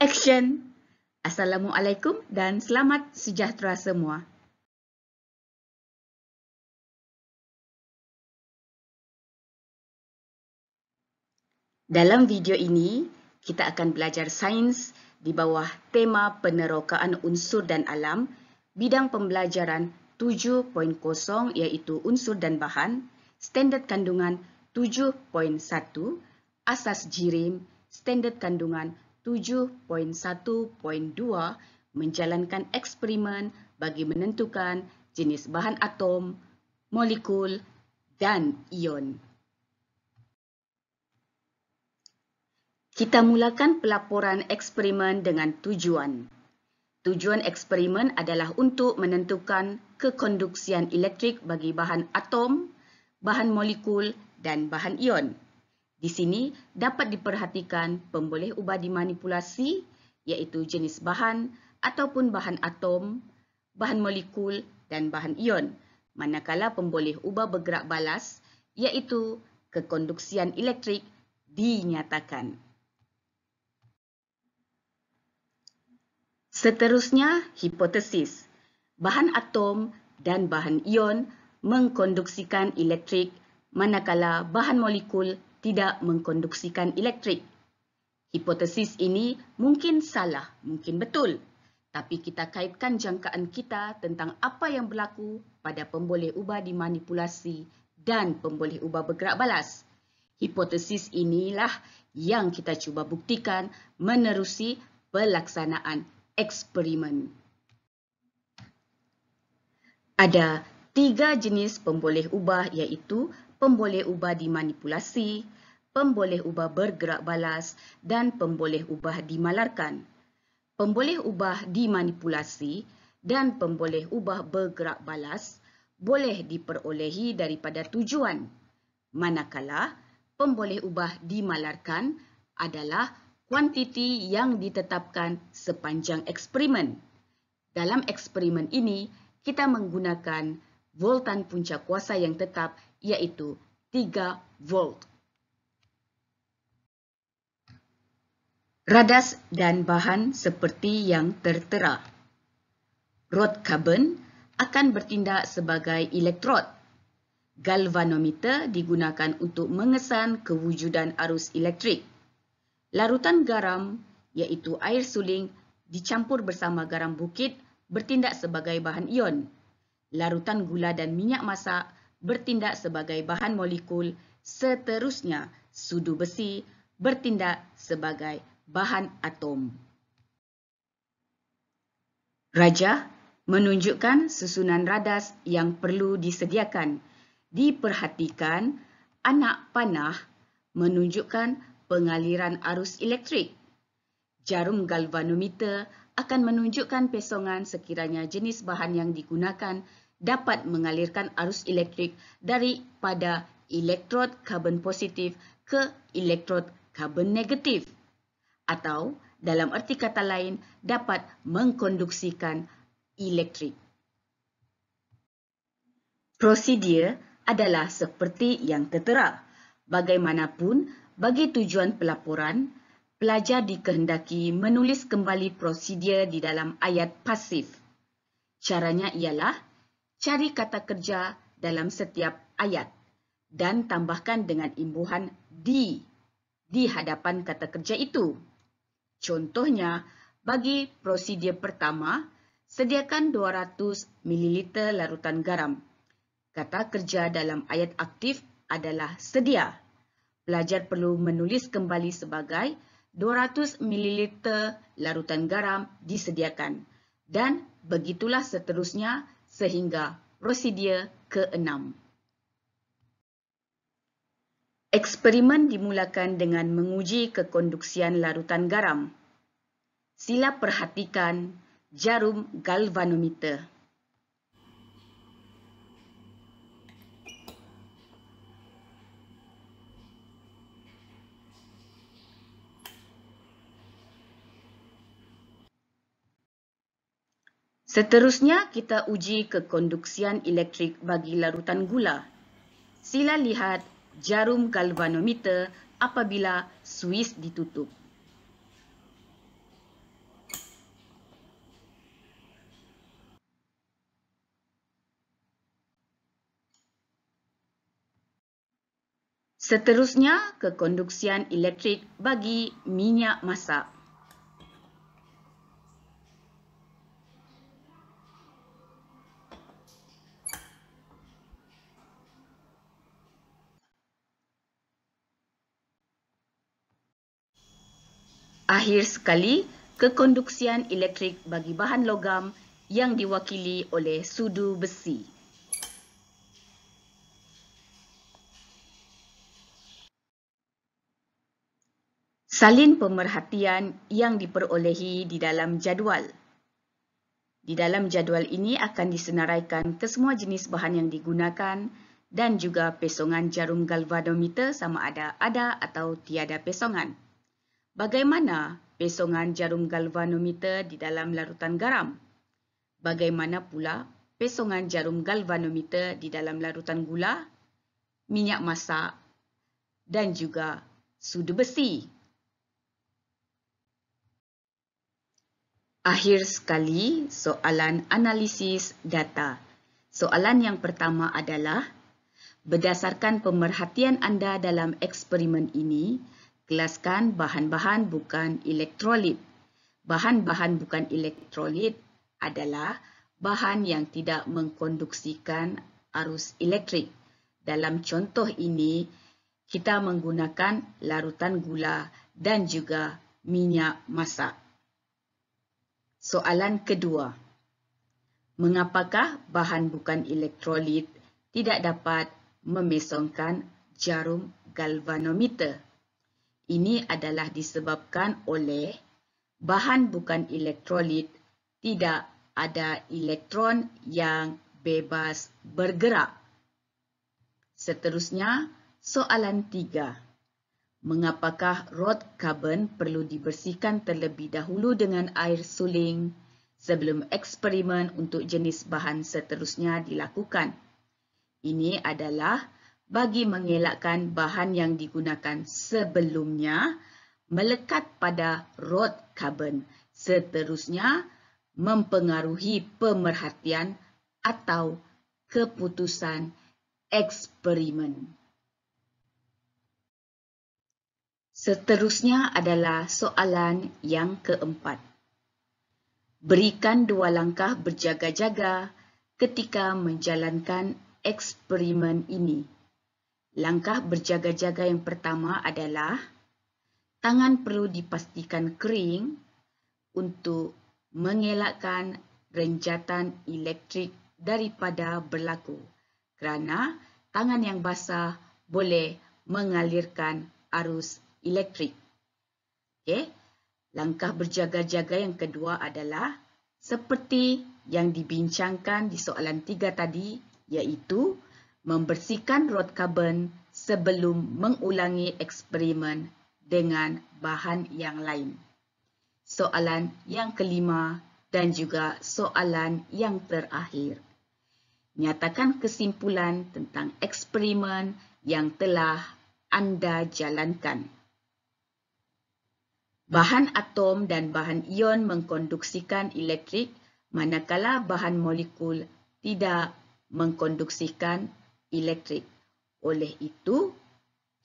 Action! Assalamualaikum dan selamat sejahtera semua. Dalam video ini, kita akan belajar sains di bawah tema penerokaan unsur dan alam, bidang pembelajaran 7.0 iaitu unsur dan bahan, standard kandungan 7.1, asas JIRIM, standard kandungan 7.1.2, menjalankan eksperimen bagi menentukan jenis bahan atom, molekul, dan ion. Kita mulakan pelaporan eksperimen dengan tujuan. Tujuan eksperimen adalah untuk menentukan kekonduksian elektrik bagi bahan atom, bahan molekul, dan bahan ion. Di sini dapat diperhatikan pemboleh ubah dimanipulasi, iaitu jenis bahan ataupun bahan atom, bahan molekul, dan bahan ion. Manakala pemboleh ubah bergerak balas, iaitu kekonduksian elektrik, dinyatakan. Seterusnya, hipotesis. Bahan atom dan bahan ion mengkonduksikan elektrik, manakala bahan molekul tidak mengkonduksikan elektrik. Hipotesis ini mungkin salah, mungkin betul. Tapi kita kaitkan jangkaan kita tentang apa yang berlaku pada pemboleh ubah dimanipulasi dan pemboleh ubah bergerak balas. Hipotesis inilah yang kita cuba buktikan menerusi pelaksanaan eksperimen. Ada 3 jenis pemboleh ubah iaitu pemboleh ubah dimanipulasi, pemboleh ubah bergerak balas, dan pemboleh ubah dimalarkan. Pemboleh ubah dimanipulasi dan pemboleh ubah bergerak balas boleh diperolehi daripada tujuan, manakala pemboleh ubah dimalarkan adalah kuantiti yang ditetapkan sepanjang eksperimen. Dalam eksperimen ini, kita menggunakan voltan punca kuasa yang tetap iaitu 3 volt. Radas dan bahan seperti yang tertera. Rod karbon akan bertindak sebagai elektrod. Galvanometer digunakan untuk mengesan kewujudan arus elektrik. Larutan garam, iaitu air suling, dicampur bersama garam bukit, bertindak sebagai bahan ion. Larutan gula dan minyak masak bertindak sebagai bahan molekul. Seterusnya, sudu besi bertindak sebagai bahan atom. Rajah menunjukkan susunan radas yang perlu disediakan. Diperhatikan, anak panah menunjukkan pengaliran arus elektrik. Jarum galvanometer akan menunjukkan pesongan sekiranya jenis bahan yang digunakan dapat mengalirkan arus elektrik daripada elektrod karbon positif ke elektrod karbon negatif, atau dalam erti kata lain dapat mengkonduksikan elektrik. Prosedur adalah seperti yang tertera. Bagaimanapun, bagi tujuan pelaporan, pelajar dikehendaki menulis kembali prosedur di dalam ayat pasif. Caranya ialah cari kata kerja dalam setiap ayat dan tambahkan dengan imbuhan di hadapan kata kerja itu. Contohnya, bagi prosedur pertama, sediakan 200 ml larutan garam. Kata kerja dalam ayat aktif adalah sedia. Pelajar perlu menulis kembali sebagai 200 ml larutan garam disediakan, dan begitulah seterusnya sehingga prosedur ke-6. Eksperimen dimulakan dengan menguji kekonduksian larutan garam. Sila perhatikan jarum galvanometer. Seterusnya, kita uji kekonduksian elektrik bagi larutan gula. Sila lihat jarum galvanometer apabila suis ditutup. Seterusnya, kekonduksian elektrik bagi minyak masak. Akhir sekali, kekonduksian elektrik bagi bahan logam yang diwakili oleh sudu besi. Salin pemerhatian yang diperolehi di dalam jadual. Di dalam jadual ini akan disenaraikan kesemua jenis bahan yang digunakan dan juga pesongan jarum galvanometer sama ada atau tiada pesongan. Bagaimana pesongan jarum galvanometer di dalam larutan garam? Bagaimana pula pesongan jarum galvanometer di dalam larutan gula, minyak masak dan juga sudu besi? Akhir sekali, soalan analisis data. Soalan yang pertama adalah, berdasarkan pemerhatian anda dalam eksperimen ini, kelaskan bahan-bahan bukan elektrolit. Bahan-bahan bukan elektrolit adalah bahan yang tidak mengkonduksikan arus elektrik. Dalam contoh ini, kita menggunakan larutan gula dan juga minyak masak. Soalan kedua, mengapakah bahan bukan elektrolit tidak dapat memesongkan jarum galvanometer? Ini adalah disebabkan oleh bahan bukan elektrolit tidak ada elektron yang bebas bergerak. Seterusnya, soalan 3. Mengapakah rod karbon perlu dibersihkan terlebih dahulu dengan air suling sebelum eksperimen untuk jenis bahan seterusnya dilakukan? Ini adalah bagi mengelakkan bahan yang digunakan sebelumnya melekat pada rod karbon, seterusnya mempengaruhi pemerhatian atau keputusan eksperimen. Seterusnya adalah soalan yang keempat. Berikan 2 langkah berjaga-jaga ketika menjalankan eksperimen ini. Langkah berjaga-jaga yang pertama adalah tangan perlu dipastikan kering untuk mengelakkan renjatan elektrik daripada berlaku, kerana tangan yang basah boleh mengalirkan arus elektrik. Okey, langkah berjaga-jaga yang kedua adalah seperti yang dibincangkan di soalan 3 tadi, iaitu membersihkan rod karbon sebelum mengulangi eksperimen dengan bahan yang lain. Soalan yang kelima dan juga soalan yang terakhir. Nyatakan kesimpulan tentang eksperimen yang telah anda jalankan. Bahan atom dan bahan ion mengkonduksikan elektrik, manakala bahan molekul tidak mengkonduksikan elektrik. Oleh itu,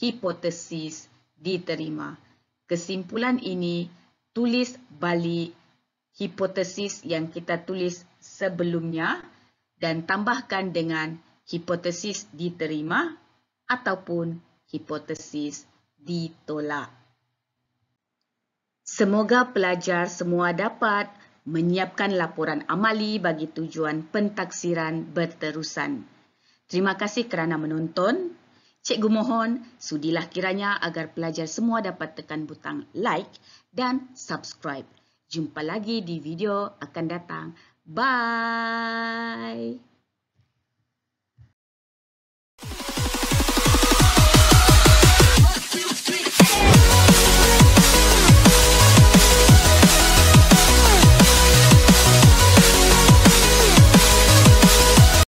hipotesis diterima. Kesimpulan ini tulis balik hipotesis yang kita tulis sebelumnya dan tambahkan dengan hipotesis diterima ataupun hipotesis ditolak. Semoga pelajar semua dapat menyiapkan laporan amali bagi tujuan pentaksiran berterusan. Terima kasih kerana menonton. Cikgu mohon sudilah kiranya agar pelajar semua dapat tekan butang like dan subscribe. Jumpa lagi di video akan datang. Bye!